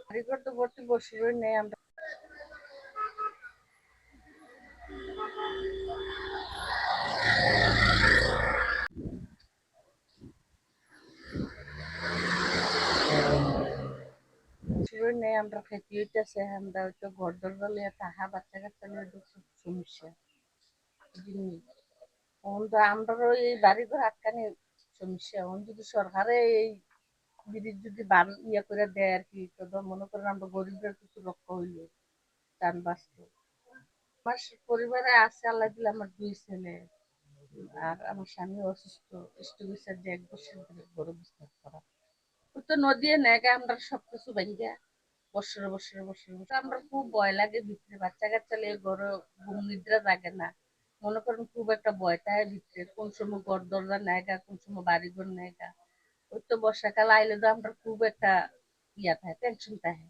বাড়িঘর তো ভর্তি বসে নেই আমরা শুরু নেই আমরা খেতে হইতেছে আমরা হয়তো ঘর দরজা লিয়ে তাহা বাচ্চা কাচ্চা নিয়ে খুব সমস্যা আমরাও এই বাড়িঘর আটকানি সমস্যা যদি সরকারে এই ব্রিজ যদি ইয়ে করে দেয় আর কি তো মনে করেন আমরা গরিবদের কিছু রক্ষা হইলো যান বাঁচতো। আমার পরিবারে আছে আল্লাহ দিলে আমার 2 ছেলে আর আমার স্বামী অসুস্থ স্ট্রোকের যে 1 বছর ধরে বড় বিস্তার করা ও তো নদী নেগা আমরা সবকিছু ভেঙে বছরে আমরা খুব ভয় লাগে ভিতরে বাচ্চা কাচ্চা লিয়ে ঘরে ঘুম নিদ্রা লাগে না মনে করেন খুব একটা ভয় থাকে ভিতরে কোন সময় ঘর দরজা নেগা কোন সময় বাড়ি ঘর নেগা ওই তো বর্ষাকাল আইলে তো আমরা খুব একটা ইয়া থাকে টেনশন থাকে।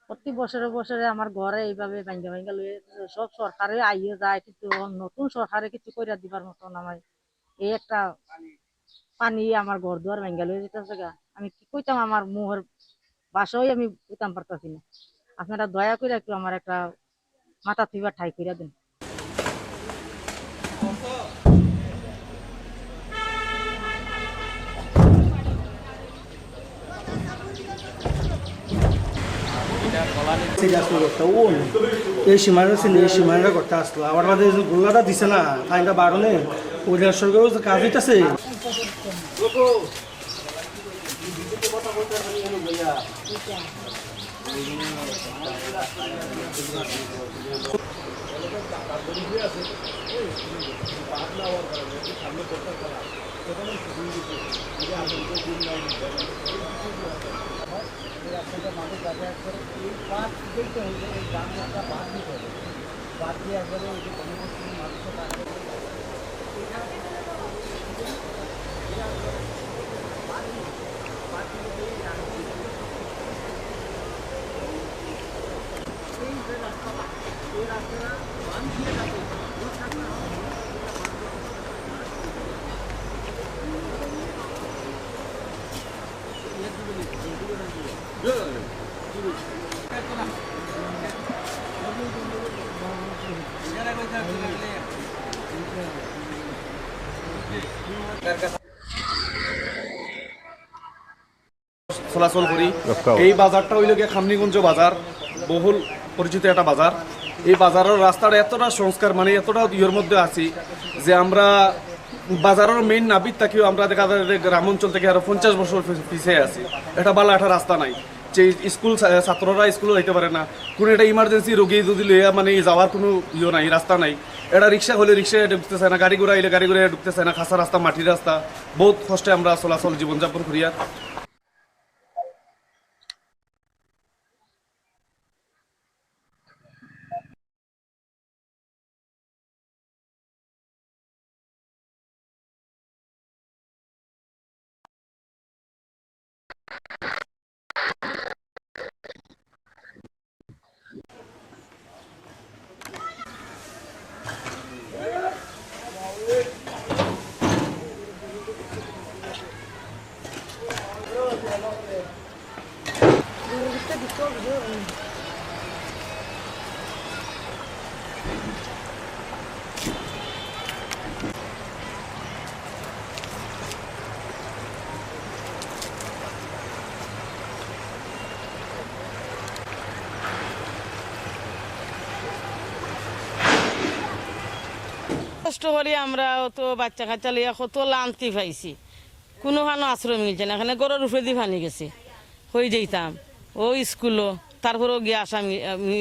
প্রতি বছরে বছরে আমার ঘরে এইভাবে ভাঙ্গা ভাঙ্গা লয়ে সব সরকারে আইয়ে যায় কিন্তু নতুন সরকারে কিছু কইরা দিবার মতন আমার এই একটা পানি আমার ঘর দুয়ার ভাঙ্গা লয়ে যেতেছে গা আমি কি কইতাম আমার মুহের বাসায় আমি কইতাম পারতাছি না আপনারা দয়া করে একটু আমার একটা মাথা থুইবার ঠাই কইরা দেন। এই সীমানা ছিল এই সীমানাটা করতে আসলো আমার মাঝে গোল্লাটা দিছে না ফাইনটা বাড়নে ওইটার সঙ্গে কাজ হইতেছে। চলাচল করি এই বাজারটা হইল গিয়ে খামনিগঞ্জ বাজার বহুল পরিচিত একটা বাজার এই বাজারের রাস্তাটা এতটা সংস্কার মানে এতটা ইয়ের মধ্যে আছি যে আমরা বাজারের মেইন নাবিদ থাকেও আমরা দেখা যায় গ্রাম অঞ্চল থেকে আরো 50 বছর পিছিয়ে আছি এটা ভালো একটা রাস্তা নাই যে স্কুল ছাত্ররা স্কুলে যাইতে পারে না কোনো একটা ইমার্জেন্সি রোগী যদি লইয়া মানে যাওয়ার কোনো ইয়ে নাই রাস্তা নাই এটা রিক্সা হলে রিক্সায় ঢুকতেছে না গাড়ি ঘোড়া আইলে গাড়ি ঘোড়ায় ঢুকতেছে না খাসা রাস্তা মাটির রাস্তা বহুত কষ্টে আমরা চলাচল জীবনযাপন করিয়া। কষ্ট করি আমরা তো বাচ্চা কাচ্চা লিয়া কত লান্তি পাইছি কোনোখানো আশ্রয় মিলছে না এখানে গরুর উপরে দিয়ে পানি গেছে হয়ে যেতাম ও স্কুলও তারপরেও গিয়ে আসা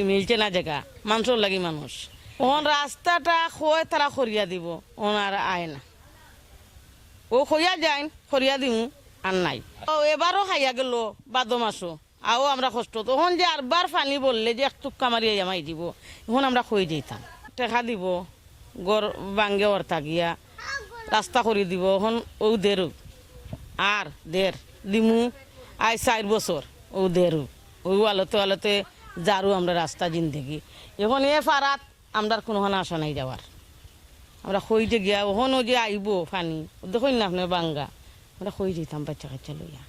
মিলছে না জায়গা মানুষের লাগি মানুষ ওন রাস্তাটা খোয় তারা খরিয়া দিব ওনার আয় না ও খরিয়া যায় খরিয়া দিমু আর নাই এবারও খাইয়া গেল বাদ মাসও আও আমরা কষ্ট তখন যে আরবার পানি বললে যে এক টুক্কা মারিয়া জামাই দিব এখন আমরা খই যেতাম টেকা দিব গড় বাঙ্গে অর্থা গিয়া রাস্তা করে দিব এখন ও দেরু আর দের দিমু আই 4 বছর ও দেরু ওই আলোতে আলোতে যারু আমরা রাস্তা জিন্দেগি এখন এ ফারাত আমরা কোনো আশা নাই যাওয়ার আমরা খই যে গিয়া ওখানে যে আইব পানি দেখুন না আপনার বাঙ্গা আমরা খই যেতাম বাচ্চা কাচ্চা লইয়া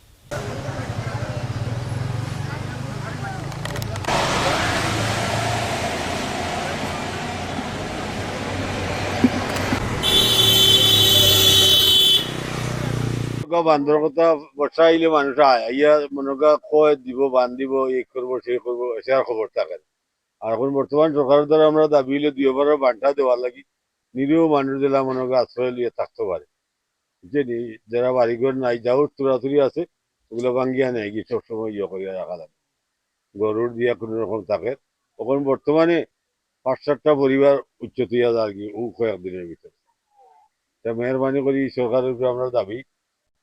বান্ধর কথা বর্ষা আইলে মানুষ আইয়া মনে কয় দিব বান দিব এই করবো সে করবো সে আর খবর থাকে না। আর এখন বর্তমান সরকারের দ্বারা আমরা দাবি হইলে 2 বারের বান্টা দেওয়ার লাগি নিরীহ মানুষ দিলা মনে আশ্রয় লিয়ে থাকতে পারে বুঝছেন যারা বাড়িঘর নাই যাও তুরাতুরি আছে ওগুলো ভাঙ্গিয়া নেয় কি সবসময় ইয়ে করিয়া রাখা লাগে গরুর দিয়া কোনো রকম থাকে তখন বর্তমানে 5-7টা পরিবার উচ্চত হইয়া যায় আর কি ও কয়েকদিনের ভিতরে মেহরবানি করি সরকারের উপরে আমরা দাবি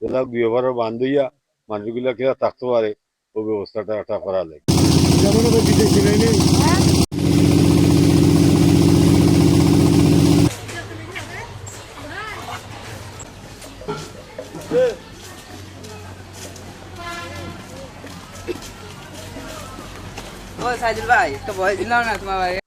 যেটা 2 বারের বান হইয়া মানুষগুলা কেরা থাকতে পারে ও ব্যবস্থাটা একটা করা লাগে যেমন বিদেশি নাই নেই ও সাইদুল ভাই একটা বয়স দিলাম না তোমার ভাই